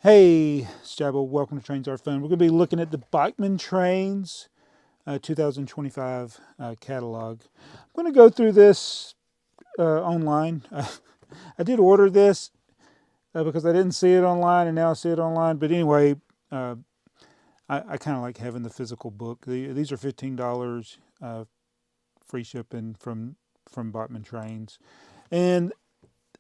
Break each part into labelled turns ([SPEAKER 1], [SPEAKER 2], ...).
[SPEAKER 1] Hey, it's Jabba. Welcome to Trains Are Fun. We're going to be looking at the Bachmann Trains 2025 catalog. I'm going to go through this online. I did order this because I didn't see it online, and now I see it online. But anyway, uh, I kind of like having the physical book. These are $15 free shipping from Bachmann Trains, and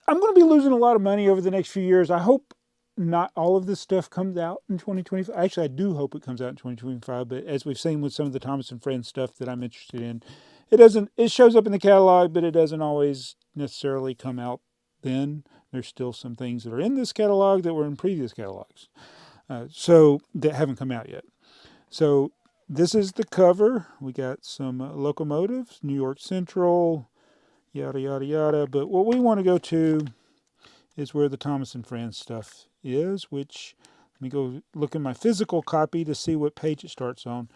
[SPEAKER 1] I'm going to be losing a lot of money over the next few years. I hope not all of this stuff comes out in 2025. Actually, I do hope it comes out in 2025. But as we've seen with some of the Thomas and Friends stuff that I'm interested in, it doesn't. It shows up in the catalog, but it doesn't always necessarily come out then. There's still some things that are in this catalog that were in previous catalogs, so that haven't come out yet. So this is the cover. We got some locomotives, New York Central, yada yada yada. But what we want to go to is where the Thomas and Friends stuff is, which let me go look in my physical copy to see what page it starts on.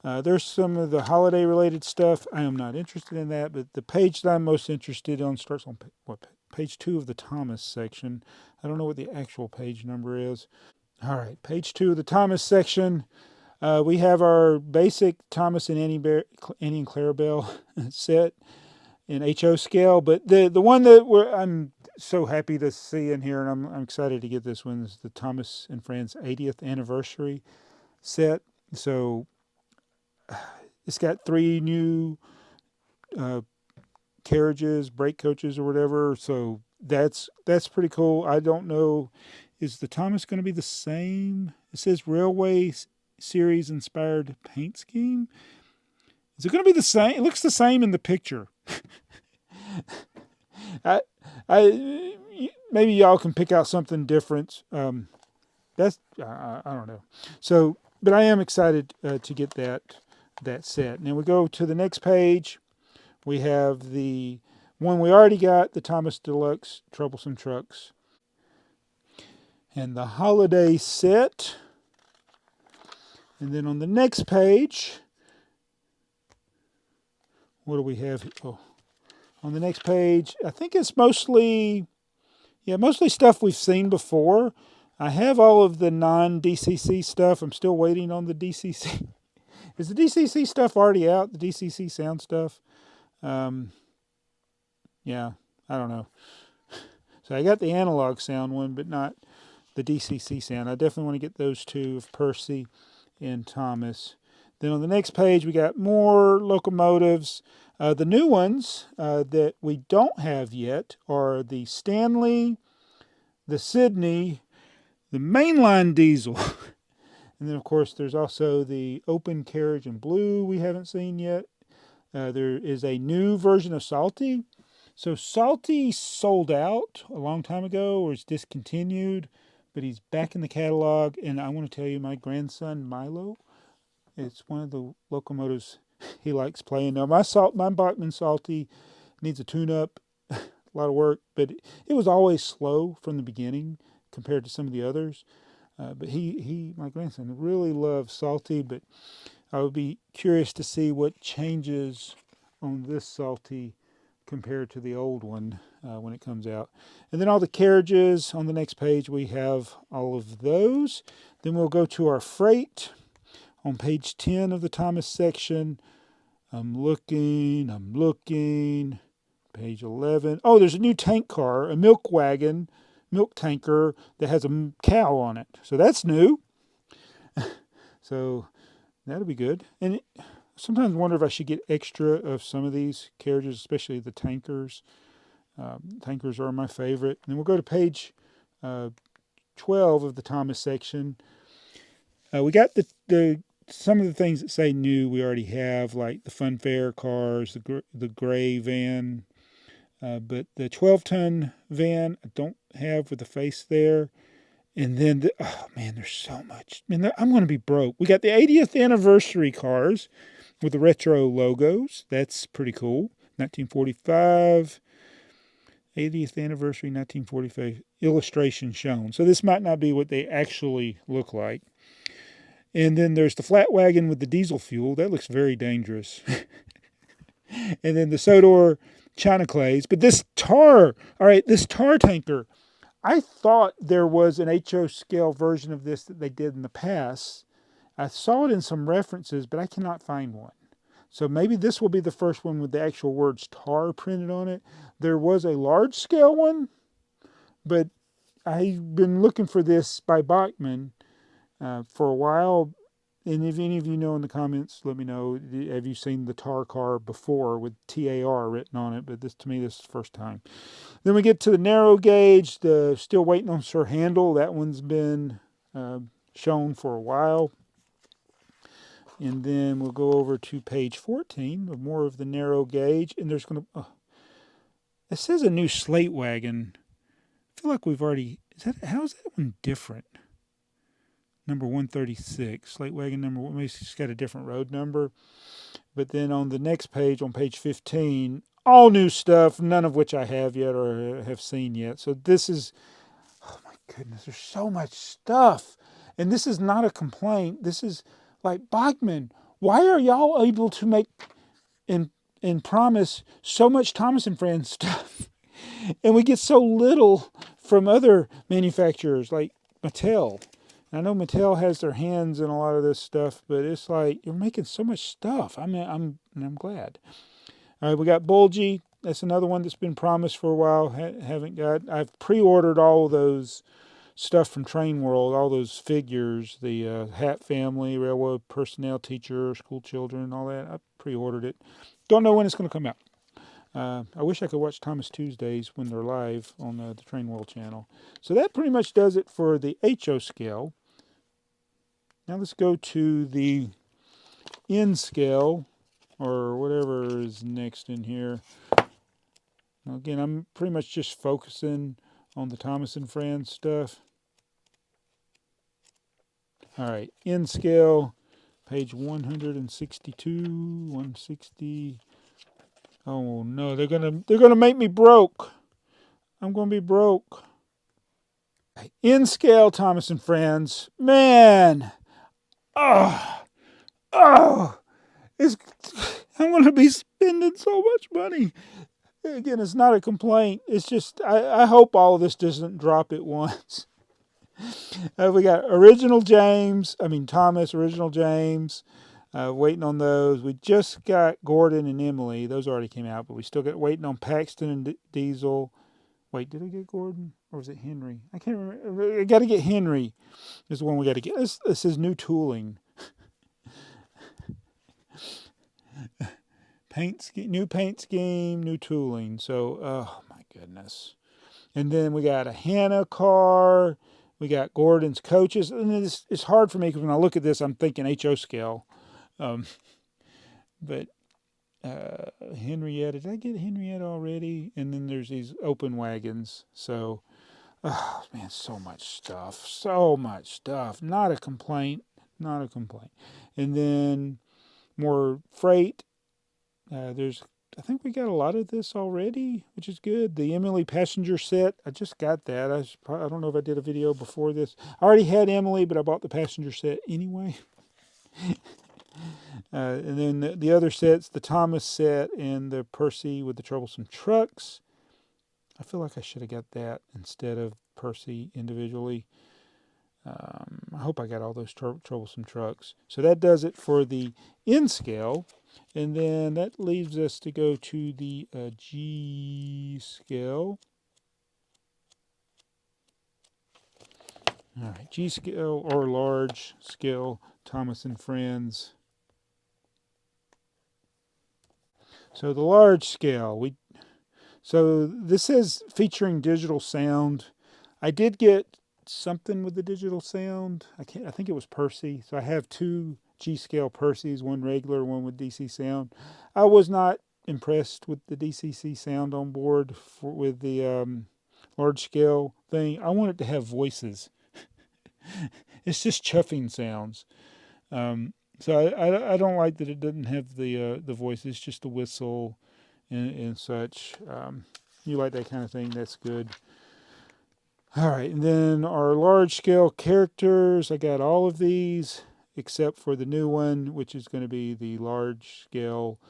[SPEAKER 1] There's some of the holiday related stuff. I am not interested in that, but the page that I'm most interested in starts on page 2 of the Thomas section. I don't know what the actual page number is. All right, page 2 of the Thomas section. We have our basic Thomas and Annie and Clarabelle set in HO scale, but the one that I'm so happy to see in here, and I'm excited to get this one, is the Thomas and Friends 80th anniversary set. So it's got 3 new uh, carriages, brake coaches, or whatever. So that's pretty cool. I don't know, is the Thomas going to be the same? It says Railway Series inspired paint scheme. Is it going to be the same? It looks the same in the picture. I, maybe y'all can pick out something different. I don't know. So, but I am excited to get that set. Now we go to the next page. We have the one we already got, the Thomas Deluxe Troublesome Trucks, and the holiday set. And then on the next page, what do we have? Oh, on the next page, I think it's mostly stuff we've seen before. I have all of the non-DCC stuff. I'm still waiting on the DCC. Is the DCC stuff already out? The DCC sound stuff? Um, yeah, I don't know. So I got the analog sound one, but not the DCC sound. I definitely want to get those two of Percy and Thomas. Then on the next page, we got more locomotives. The new ones that we don't have yet are the Stanley, the Sydney, the mainline diesel. And then, of course, there's also the open carriage in blue we haven't seen yet. There is a new version of Salty. So Salty sold out a long time ago or is discontinued, but he's back in the catalog. And I want to tell you, my grandson Milo, it's one of the locomotives he likes playing. Now, my Bachmann Salty needs a tune-up, a lot of work, but it was always slow from the beginning compared to some of the others. But my grandson, really loves Salty. But I would be curious to see what changes on this Salty compared to the old one when it comes out. And then all the carriages on the next page, we have all of those. Then we'll go to our freight on page 10 of the Thomas section. I'm looking. Page 11. Oh, there's a new tank car, a milk tanker that has a cow on it. So that's new. So that'll be good. And sometimes wonder if I should get extra of some of these carriages, especially the tankers. Tankers are my favorite. And then we'll go to page 12 of the Thomas section. We got the some of the things that say new we already have, like the funfair cars, the gray van. But the 12-ton van I don't have with the face there. And then, oh man, there's so much. Man, I'm going to be broke. We got the 80th anniversary cars with the retro logos. That's pretty cool. 1945, 80th anniversary, 1945 illustration shown. So this might not be what they actually look like. And then there's the flat wagon with the diesel fuel. That looks very dangerous. And then the Sodor China clays. But this tar tanker, I thought there was an HO scale version of this that they did in the past. I saw it in some references, but I cannot find one. So maybe this will be the first one with the actual words tar printed on it. There was a large scale one, but I've been looking for this by Bachmann for a while. And if any of you know in the comments, let me know. Have you seen the tar car before with TAR written on it? But this, to me, this is the first time. Then we get to the narrow gauge. Still waiting on Sir Handel. That one's been shown for a while. And then we'll go over to page 14 of more of the narrow gauge. And there's going to, it says a new slate wagon. I feel like we've already, how is that one different? Number 136, slate wagon number, maybe it's got a different road number. But then on the next page, on page 15, all new stuff, none of which I have yet or have seen yet. So this is, oh my goodness, there's so much stuff. And this is not a complaint. This is like, Bachmann, why are y'all able to make and promise so much Thomas and Friends stuff? And we get so little from other manufacturers like Mattel. I know Mattel has their hands in a lot of this stuff, but it's like you're making so much stuff. I'm glad. All right, we got Bulgy. That's another one that's been promised for a while. Haven't got. I've pre-ordered all of those stuff from TrainWorld, all those figures, the Hat Family, Railroad Personnel Teacher, School Children, all that. I pre-ordered it. Don't know when it's going to come out. I wish I could watch Thomas Tuesdays when they're live on the TrainWorld channel. So that pretty much does it for the HO scale. Now let's go to the N scale, or whatever is next in here. Now again, I'm pretty much just focusing on the Thomas and Friends stuff. All right, N scale, page 162, 160. Oh no, they're gonna make me broke. I'm gonna be broke. N scale Thomas and Friends. Man. Oh, it's, I'm going to be spending so much money. Again, it's not a complaint. It's just, I hope all of this doesn't drop at once. We got Thomas, original James, waiting on those. We just got Gordon and Emily. Those already came out, but we still got waiting on Paxton and Diesel. Wait, did I get Gordon? Or was it Henry? I can't remember. I got to get Henry. Is the one we got to get. This is new tooling. New paint scheme, new tooling. So, oh my goodness. And then we got a Hannah car. We got Gordon's coaches. And it's hard for me because when I look at this, I'm thinking HO scale. But Henrietta, did I get Henrietta already? And then there's these open wagons. So, oh man, so much stuff. So much stuff. Not a complaint. Not a complaint. And then more freight. I think we got a lot of this already, which is good. The Emily passenger set, I just got that. I don't know if I did a video before this. I already had Emily, but I bought the passenger set anyway. And then the other sets, the Thomas set and the Percy with the troublesome trucks. I feel like I should have got that instead of Percy individually. I hope I got all those troublesome trucks. So that does it for the N scale. And then that leaves us to go to the G scale. All right, G scale or large scale, Thomas and Friends. So the large scale, so this is featuring digital sound. I did get something with the digital sound. I think it was Percy. So I have two G-scale Percys, one regular, one with DC sound. I was not impressed with the DCC sound on board with the large scale thing. I want it to have voices. It's just chuffing sounds. So I don't like that it doesn't have the voice. It's just a whistle and such. You like that kind of thing, that's good. All right, and then our large scale characters, I got all of these except for the new one, which is going to be the large scale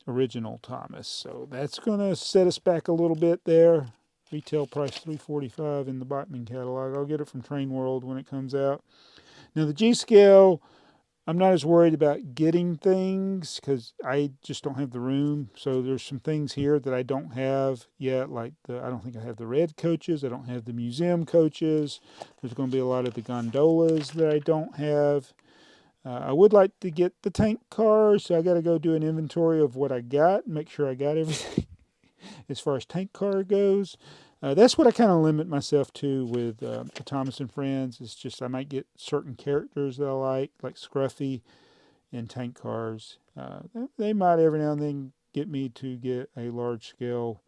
[SPEAKER 1] original Thomas. So that's going to set us back a little bit there. Retail price $345 in the Bachmann catalog. I'll get it from TrainWorld when it comes out. Now the G scale, I'm not as worried about getting things because I just don't have the room. So there's some things here that I don't have yet, like I don't think I have the red coaches. I don't have the museum coaches. There's going to be a lot of the gondolas that I don't have. I would like to get the tank cars, so I got to go do an inventory of what I got, make sure I got everything as far as tank car goes. That's what I kind of limit myself to with the Thomas and Friends. It's just I might get certain characters that I like Scruffy and tank cars. They might every now and then get me to get a large scale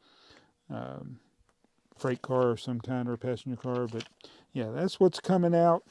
[SPEAKER 1] freight car of some kind or a passenger car, but yeah, that's what's coming out.